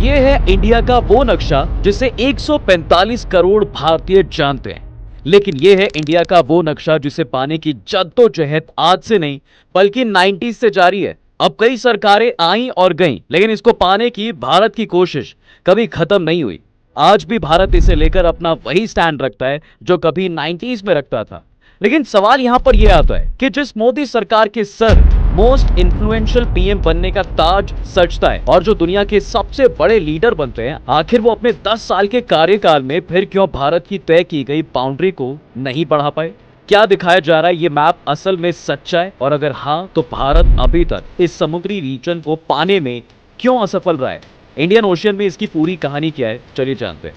ये है इंडिया का वो नक्शा जिसे 145 करोड़ भारतीय जानते हैं। लेकिन ये है इंडिया का वो नक्शा जिसे पाने की जद्दोजहद आज से नहीं बल्कि 90s से जारी है। अब कई सरकारें आईं और गईं, लेकिन इसको पाने की भारत की कोशिश कभी खत्म नहीं हुई। आज भी भारत इसे लेकर अपना वही स्टैंड रखता है जो कभी 90s में रखता था। लेकिन सवाल यहां पर यह आता है कि जिस मोदी सरकार के सर मोस्ट इन्फ्लुएंशियल पीएम बनने का ताज सजता है और जो दुनिया के सबसे बड़े लीडर बनते हैं, आखिर वो अपने 10 साल के कार्यकाल में फिर क्यों भारत की तय की गई बाउंड्री को नहीं बढ़ा पाए? क्या दिखाया जा रहा है ये मैप असल में सच्चा है? और अगर हाँ, तो भारत अभी तक इस समुद्री रीजन को पाने में क्यों असफल रहा है? इंडियन ओशियन में इसकी पूरी कहानी क्या है, चलिए जानते हैं।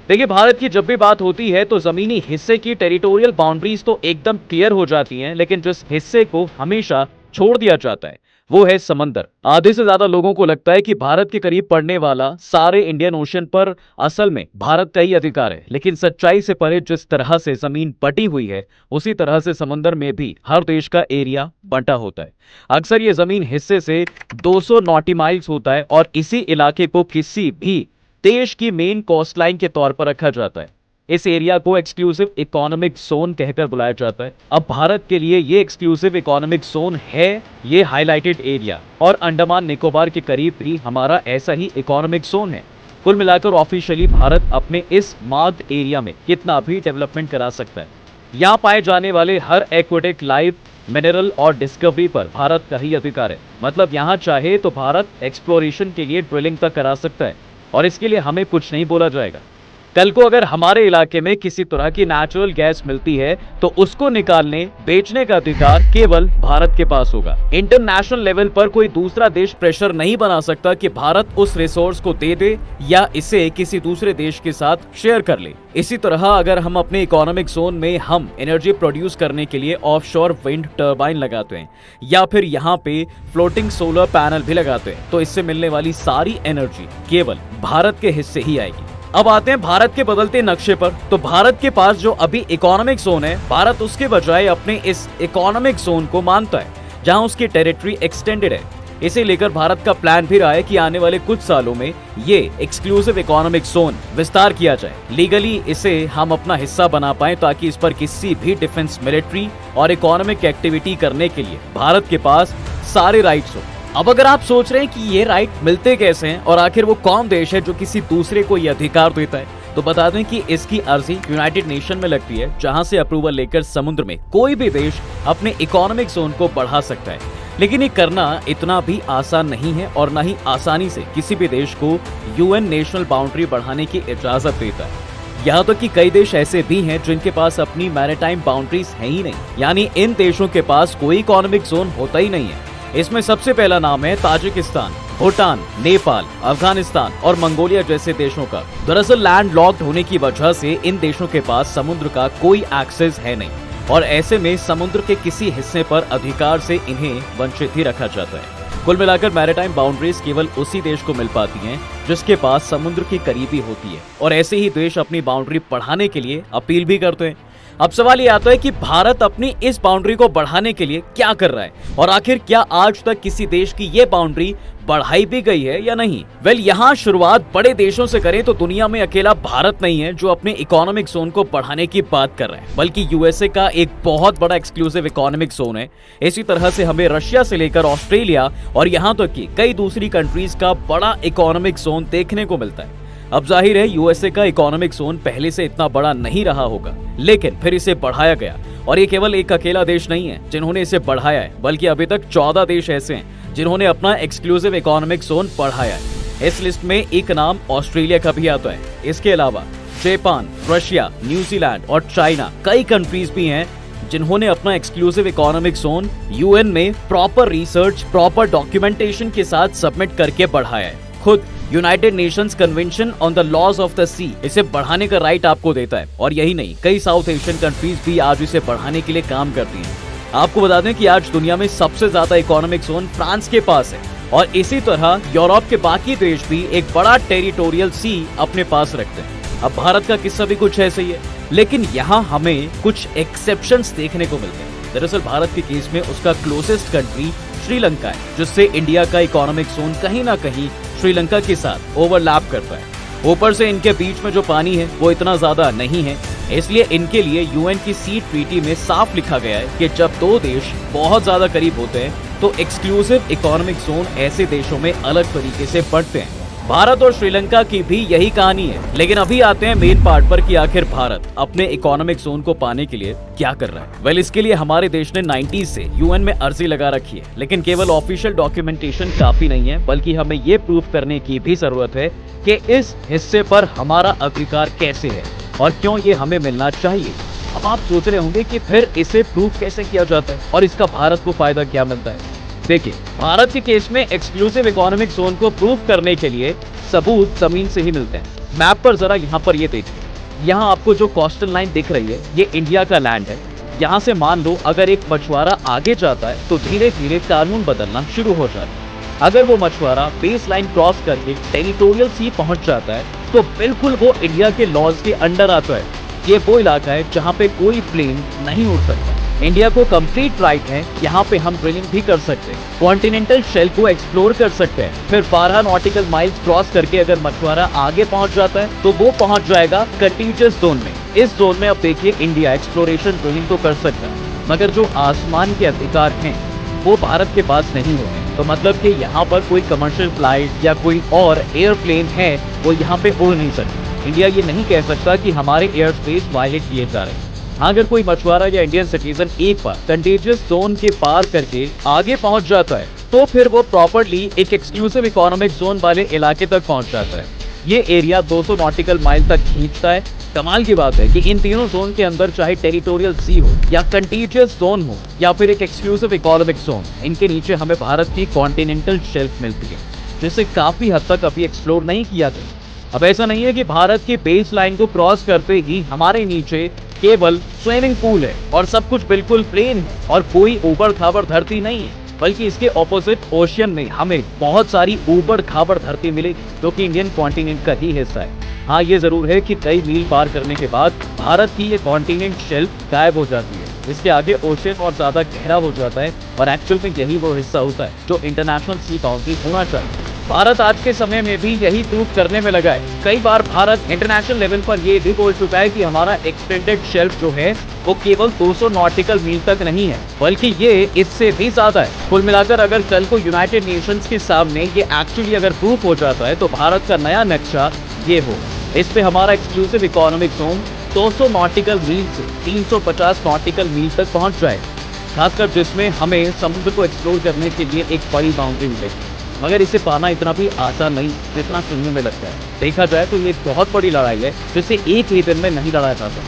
देखिए, भारत की जब भी बात होती है तो जमीनी हिस्से की टेरिटोरियल बाउंड्रीज तो एकदम क्लियर हो जाती हैं, लेकिन जिस हिस्से को हमेशा छोड़ दिया जाता है वो है समंदर। आधे से ज्यादा लोगों को लगता है कि भारत के करीब पड़ने वाला सारे इंडियन ओशन पर असल में भारत का ही अधिकार है, लेकिन सच्चाई से परे जिस तरह से जमीन बटी हुई है उसी तरह से समंदर में भी हर देश का एरिया बंटा होता है। अक्सर ये जमीन हिस्से से 200 नॉटी माइल्स होता है और इसी इलाके को किसी भी देश की मेन कोस्टलाइन के तौर पर रखा जाता है। इस एरिया को एक्सक्लूसिव इकोनॉमिक जोन कहकर बुलाया जाता है। अब भारत के लिए ये एक्सक्लूसिव इकोनॉमिक जोन है ये हाईलाइटेड एरिया, और अंडमान निकोबार के करीब भी हमारा ऐसा ही इकोनॉमिक जोन है। कुल मिलाकर ऑफिशियली भारत अपने इस मार्क्ड एरिया में कितना भी डेवलपमेंट करा सकता है। यहाँ पाए जाने वाले हर एक्वेटिक लाइफ, मिनरल और डिस्कवरी पर भारत का ही अधिकार है। मतलब यहाँ चाहे तो भारत एक्सप्लोरेशन के लिए ड्रिलिंग तक करा सकता है और इसके लिए हमें कुछ नहीं बोला जाएगा। कल को अगर हमारे इलाके में किसी तरह की नेचुरल गैस मिलती है तो उसको निकालने, बेचने का अधिकार केवल भारत के पास होगा। इंटरनेशनल लेवल पर कोई दूसरा देश प्रेशर नहीं बना सकता कि भारत उस रिसोर्स को दे दे या इसे किसी दूसरे देश के साथ शेयर कर ले। इसी तरह अगर हम अपने इकोनॉमिक जोन में हम एनर्जी प्रोड्यूस करने के लिए ऑफशोर विंड टर्बाइन लगाते हैं या फिर यहाँ पे फ्लोटिंग सोलर पैनल भी लगाते हैं, तो इससे मिलने वाली सारी एनर्जी केवल भारत के हिस्से ही आएगी। अब आते हैं भारत के बदलते नक्शे पर। तो भारत के पास जो अभी इकोनॉमिक जोन है, भारत उसके बजाय अपने इस इकोनॉमिक जोन को मानता है जहां उसकी टेरिटरी एक्सटेंडेड है। इसे लेकर भारत का प्लान भी रहा है कि आने वाले कुछ सालों में ये एक्सक्लूसिव इकोनॉमिक जोन विस्तार किया जाए। लीगली इसे हम अपना हिस्सा बना पाए ताकि इस पर किसी भी डिफेंस, मिलिट्री और इकोनॉमिक एक्टिविटी करने के लिए भारत के पास सारे राइट्स हो। अब अगर आप सोच रहे हैं कि ये राइट मिलते कैसे हैं और आखिर वो कौन देश है जो किसी दूसरे को ये अधिकार देता है, तो बता दें कि इसकी अर्जी यूनाइटेड नेशन में लगती है, जहां से अप्रूवल लेकर समुद्र में कोई भी देश अपने इकोनॉमिक जोन को बढ़ा सकता है। लेकिन ये करना इतना भी आसान नहीं है और न ही आसानी से किसी भी देश को यूएन नेशनल बाउंड्री बढ़ाने की इजाजत देता है। यहाँ तक कि कई देश ऐसे भी हैं जिनके पास अपनी मैरीटाइम बाउंड्रीज है ही नहीं, यानी इन देशों के पास कोई इकोनॉमिक जोन होता ही नहीं है। इसमें सबसे पहला नाम है ताजिकिस्तान, भूटान, नेपाल, अफगानिस्तान और मंगोलिया जैसे देशों का। दरअसल लैंड लॉक्ड होने की वजह से इन देशों के पास समुद्र का कोई एक्सेस है नहीं और ऐसे में समुद्र के किसी हिस्से पर अधिकार से इन्हें वंचित ही रखा जाता है। कुल मिलाकर मैरीटाइम बाउंड्रीज केवल उसी देश को मिल पाती हैं जिसके पास समुद्र की करीबी होती है, और ऐसे ही देश अपनी बाउंड्री बढ़ाने के लिए अपील भी करते हैं। अब सवाल ये आता है कि भारत अपनी इस बाउंड्री को बढ़ाने के लिए क्या कर रहा है और आखिर क्या आज तक किसी देश की ये बाउंड्री बढ़ाई भी गई है या नहीं? वेल, यहाँ शुरुआत बड़े देशों से करें तो दुनिया में अकेला भारत नहीं है जो अपने इकोनॉमिक जोन को बढ़ाने की बात कर रहा है, बल्कि यूएसए का एक बहुत बड़ा एक्सक्लूसिव इकोनॉमिक जोन है। इसी तरह से हमें रशिया से लेकर ऑस्ट्रेलिया और यहाँ तक कि कई दूसरी कंट्रीज का बड़ा इकोनॉमिक जोन देखने को मिलता है। अब जाहिर है यूएसए का इकोनॉमिक जोन पहले से इतना बड़ा नहीं रहा होगा, लेकिन फिर इसे बढ़ाया गया और ये केवल एक अकेला देश नहीं है जिन्होंने इसे बढ़ाया है, बल्कि अभी तक 14 देश ऐसे हैं जिन्होंने अपना एक्सक्लूसिव इकोनॉमिक जोन बढ़ाया है। इस लिस्ट में एक नाम ऑस्ट्रेलिया का भी आता है। इसके अलावा जापान, रशिया, न्यूजीलैंड और चाइना कई कंट्रीज भी हैं जिन्होंने अपना एक्सक्लूसिव इकोनॉमिक जोन यूएन में प्रॉपर रिसर्च, प्रॉपर डॉक्यूमेंटेशन के साथ सबमिट करके बढ़ाया है। खुद United Nations Convention on the laws of the sea इसे बढ़ाने का राइट आपको देता है, और यही नहीं, कई साउथ एशियन कंट्रीज भी आज इसे बढ़ाने के लिए काम करती हैं। आपको बता दें कि आज दुनिया में सबसे ज्यादा इकोनॉमिक जोन फ्रांस के पास है, और इसी तरह यूरोप के बाकी देश भी एक बड़ा टेरिटोरियल सी अपने पास रखते हैं। अब भारत का किस्सा भी कुछ ऐसा ही है, लेकिन यहाँ हमें कुछ एक्सेप्शंस देखने को मिलते हैं। दरअसल भारत के केस में उसका क्लोजेस्ट कंट्री श्रीलंका है, जिससे इंडिया का इकोनॉमिक जोन कहीं ना कहीं श्रीलंका के साथ ओवरलैप करता है। ऊपर से इनके बीच में जो पानी है वो इतना ज्यादा नहीं है, इसलिए इनके लिए यूएन की सी ट्रीटी में साफ लिखा गया है कि जब दो देश बहुत ज्यादा करीब होते हैं तो एक्सक्लूसिव इकोनॉमिक जोन ऐसे देशों में अलग तरीके से बढ़ते हैं। भारत और श्रीलंका की भी यही कहानी है। लेकिन अभी आते हैं मेन पार्ट पर कि आखिर भारत अपने इकोनॉमिक जोन को पाने के लिए क्या कर रहा है। वेल, इसके लिए हमारे देश ने 90s से यूएन में अर्जी लगा रखी है, लेकिन केवल ऑफिशियल डॉक्यूमेंटेशन काफी नहीं है, बल्कि हमें ये प्रूव करने की भी जरूरत है कि इस हिस्से पर हमारा अधिकार कैसे है और क्यों ये हमें मिलना चाहिए। अब आप सोच रहे होंगे कि फिर इसे प्रूव कैसे किया जाता है और इसका भारत को फायदा क्या मिलता है। देखिए, भारत के केस में एक्सक्लूसिव इकोनॉमिक जोन को प्रूव करने के लिए सबूत जमीन से ही मिलते हैं। मैप पर जरा यहाँ पर ये देखिए, यहाँ आपको जो कोस्टल लाइन दिख रही है ये इंडिया का लैंड है। यहाँ से मान लो अगर एक मछुआरा आगे जाता है तो धीरे धीरे कानून बदलना शुरू हो जाता है। अगर वो मछुआरा बेस लाइन क्रॉस करके टेरिटोरियल सी पहुंच जाता है तो बिल्कुल वो इंडिया के लॉज के अंडर आता है। ये वो इलाका है जहाँ पे कोई प्लेन नहीं उड़ सकता। इंडिया को कंप्लीट राइट है, यहाँ पे हम ड्रिलिंग भी कर सकते हैं, कॉन्टिनेंटल शेल्फ को एक्सप्लोर कर सकते हैं। फिर 12 नॉटिकल माइल्स क्रॉस करके अगर मछुआरा आगे पहुंच जाता है तो वो पहुंच जाएगा कंटीजियस जोन में। इस जोन में अब देखिए इंडिया एक्सप्लोरेशन ड्रिलिंग तो कर सकता है, मगर जो आसमान के अधिकार हैं वो भारत के पास नहीं होते। तो मतलब कि यहाँ पर कोई कमर्शियल फ्लाइट या कोई और एयरप्लेन है वो यहाँ पे उड़ नहीं सकती। इंडिया ये नहीं कह सकता कि हमारे एयर स्पेस वायलेट किए जा रहे हैं। हाँ, अगर कोई मछुआरा या इंडियन सिटीजन एक बार कंटेजियस जोन के पार करके आगे पहुंच जाता है तो फिर वो प्रॉपर्ली एक एक्सक्लूसिव इकोनॉमिक जोन वाले इलाके तक पहुंच जाता है। ये एरिया 200 नॉटिकल माइल तक खींचता है। कमाल की बात है कि इन तीनों जोन के अंदर चाहे टेरिटोरियल सी हो या कंटीजियस जोन हो या फिर एक एक्सक्लूसिव इकोनॉमिक जोन, इनके नीचे हमें भारत की कॉन्टिनेंटल शेल्फ मिलती है, जिसे काफी हद तक अभी एक्सप्लोर नहीं किया गया। अब ऐसा नहीं है कि भारत की बेस लाइन को क्रॉस करते ही हमारे नीचे केवल स्विमिंग पूल है और सब कुछ बिल्कुल प्लेन है और कोई ऊबड़ खाबड़ धरती नहीं है, बल्कि इसके ऑपोजिट ओशियन में हमें बहुत सारी ऊबड़ खाबड़ धरती मिलेगी जो कि इंडियन कॉन्टिनेंट का ही हिस्सा है। हाँ, ये जरूर है कि कई मील पार करने के बाद भारत की ये कॉन्टिनेंट शेल्फ गायब हो जाती है। इसके आगे ओशियन और ज्यादा गहरा हो जाता है और एक्चुअल में यही वो हिस्सा होता है जो इंटरनेशनल सी बाउंड्री होना चाहिए। भारत आज के समय में भी यही प्रूव करने में लगा है। कई बार भारत इंटरनेशनल लेवल पर ये भी बोल चुका है कि हमारा एक्सटेंडेड शेल्फ जो है वो केवल 200 नॉटिकल मील तक नहीं है, बल्कि ये इससे भी ज्यादा है। कुल मिलाकर अगर कल को यूनाइटेड नेशंस के सामने ये एक्चुअली अगर प्रूफ हो जाता है तो भारत का नया नक्शा ये हो। इस पे हमारा एक्सक्लूसिव इकोनॉमिक जोन 200 नॉटिकल मील से 350 नॉटिकल मील तक पहुंच जाए, खासकर जिसमें हमें समुद्र को एक्सप्लोर करने के लिए एक बड़ी बाउंड्री मिलेगी। मगर इसे पाना इतना भी आसान नहीं जितना सुनने में लगता है। देखा जाए तो ये बहुत बड़ी लड़ाई है जिसे एक ही दिन में नहीं लड़ा जाता।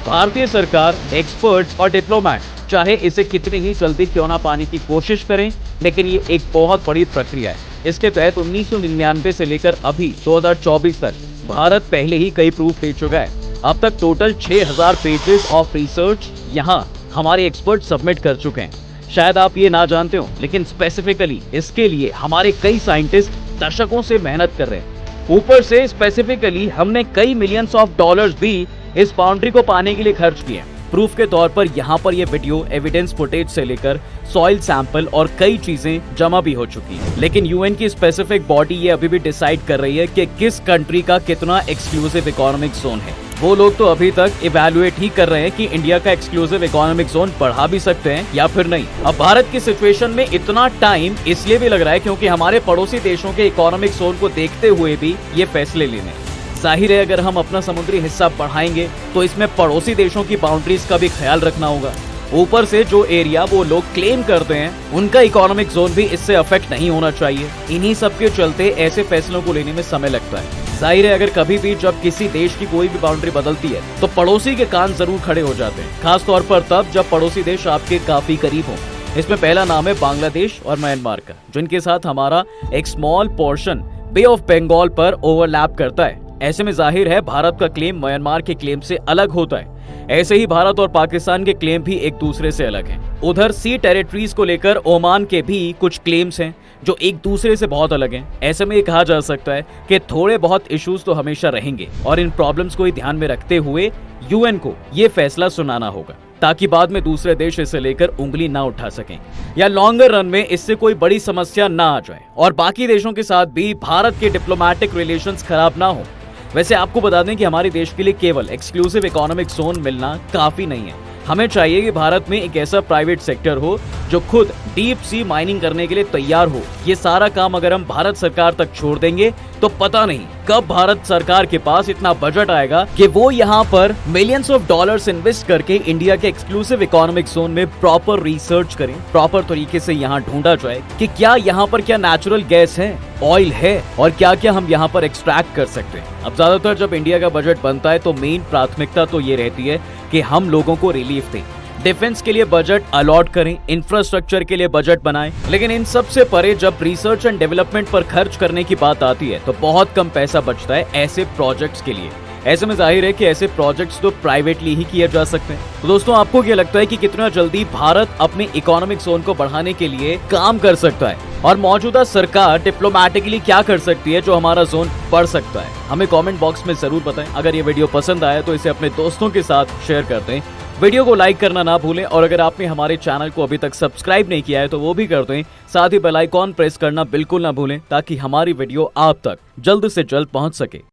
भारतीय सरकार, एक्सपर्ट्स और डिप्लोमेट चाहे इसे कितनी ही जल्दी क्यों ना पाने की कोशिश करें, लेकिन ये एक बहुत बड़ी प्रक्रिया है। इसके तहत 1999 से लेकर अभी 2024 तक भारत पहले ही कई प्रूफ दे चुका है। अब तक टोटल 6000 पेजेस ऑफ रिसर्च यहाँ हमारे एक्सपर्ट सबमिट कर चुके हैं। शायद आप ये ना जानते हो, लेकिन स्पेसिफिकली इसके लिए हमारे कई साइंटिस्ट दशकों से मेहनत कर रहे हैं। ऊपर से स्पेसिफिकली हमने कई मिलियंस ऑफ डॉलर्स भी इस बाउंड्री को पाने के लिए खर्च किए। प्रूफ के तौर पर यहाँ पर ये वीडियो, एविडेंस फुटेज से लेकर सॉइल सैंपल और कई चीजें जमा भी हो चुकी है। लेकिन यूएन की स्पेसिफिक बॉडी ये अभी भी डिसाइड कर रही है कि किस कंट्री का कितना एक्सक्लूसिव इकोनॉमिक जोन है। वो लोग तो अभी तक इवैल्यूएट ही कर रहे हैं कि इंडिया का एक्सक्लूसिव इकोनॉमिक जोन बढ़ा भी सकते हैं या फिर नहीं। अब भारत की सिचुएशन में इतना टाइम इसलिए भी लग रहा है क्योंकि हमारे पड़ोसी देशों के इकोनॉमिक जोन को देखते हुए भी ये फैसले लेने। जाहिर है अगर हम अपना समुद्री हिस्सा बढ़ाएंगे तो इसमें पड़ोसी देशों की बाउंड्रीज का भी ख्याल रखना होगा। ऊपर से जो एरिया वो लोग क्लेम करते हैं उनका इकोनॉमिक जोन भी इससे अफेक्ट नहीं होना चाहिए। इन्हीं सब के चलते ऐसे फैसलों को लेने में समय लगता है। जाहिर है अगर कभी भी जब किसी देश की कोई भी बाउंड्री बदलती है तो पड़ोसी के कान जरूर खड़े हो जाते हैं, खास तौर पर तब जब पड़ोसी देश आपके काफी करीब हो। इसमें पहला नाम है बांग्लादेश और म्यांमार का, जिनके साथ हमारा एक small portion bay of Bengal पर ओवरलैप करता है। ऐसे में जाहिर है भारत का क्लेम म्यांमार के क्लेम से अलग होता है। ऐसे ही भारत और पाकिस्तान के क्लेम भी एक दूसरे से अलग हैं। उधर सी टेरिटरीज को लेकर ओमान के भी कुछ क्लेम्स हैं जो एक दूसरे से बहुत अलग हैं। ऐसे में ये कहा जा सकता है कि थोड़े बहुत इश्यूज तो हमेशा रहेंगे और इन प्रॉब्लम्स को ही ध्यान में रखते हुए यूएन को ये फैसला सुनाना होगा। ताकि बाद में दूसरे देश इसे लेकर उंगली ना उठा सकें या लॉन्गर रन में इससे कोई बड़ी समस्या ना आ जाए और बाकी देशों के साथ भी भारत के डिप्लोमेटिक रिलेशंस खराब ना हो। वैसे आपको बता दें कि हमारे देश के लिए केवल एक्सक्लूसिव इकोनॉमिक जोन मिलना काफी नहीं है। हमें चाहिए कि भारत में एक ऐसा प्राइवेट सेक्टर हो जो खुद डीप सी माइनिंग करने के लिए तैयार हो। ये सारा काम अगर हम भारत सरकार तक छोड़ देंगे तो पता नहीं कब भारत सरकार के पास इतना बजट आएगा कि वो यहाँ पर मिलियंस ऑफ डॉलर्स इन्वेस्ट करके इंडिया के एक्सक्लूसिव इकोनॉमिक जोन में प्रॉपर रिसर्च करें, प्रॉपर तरीके से यहाँ ढूंढा जाए कि क्या यहाँ पर क्या नेचुरल गैस है, ऑयल है और क्या क्या हम यहाँ पर एक्सट्रैक्ट कर सकते हैं। अब ज्यादातर जब इंडिया का बजट बनता है तो मेन प्राथमिकता तो ये रहती है कि हम लोगों को रिलीफ दें, डिफेंस के लिए बजट अलॉट करें, इंफ्रास्ट्रक्चर के लिए बजट बनाएं। लेकिन इन सब से परे जब रिसर्च एंड डेवलपमेंट पर खर्च करने की बात आती है तो बहुत कम पैसा बचता है ऐसे प्रोजेक्ट्स के लिए। ऐसे में जाहिर है कि ऐसे प्रोजेक्ट्स तो प्राइवेटली ही किए जा सकते हैं। तो दोस्तों आपको क्या लगता है कि कितना जल्दी भारत अपने इकोनॉमिक जोन को बढ़ाने के लिए काम कर सकता है और मौजूदा सरकार डिप्लोमेटिकली क्या कर सकती है जो हमारा जोन बढ़ सकता है? हमें कमेंट बॉक्स में जरूर बताएं। अगर ये वीडियो पसंद आया तो इसे अपने दोस्तों के साथ शेयर कर दें। वीडियो को लाइक करना ना भूलें और अगर आपने हमारे चैनल को अभी तक सब्सक्राइब नहीं किया है तो वो भी कर दें। साथ ही बेल आइकॉन प्रेस करना बिल्कुल ना भूलें ताकि हमारी वीडियो आप तक जल्द से जल्द पहुंच सके।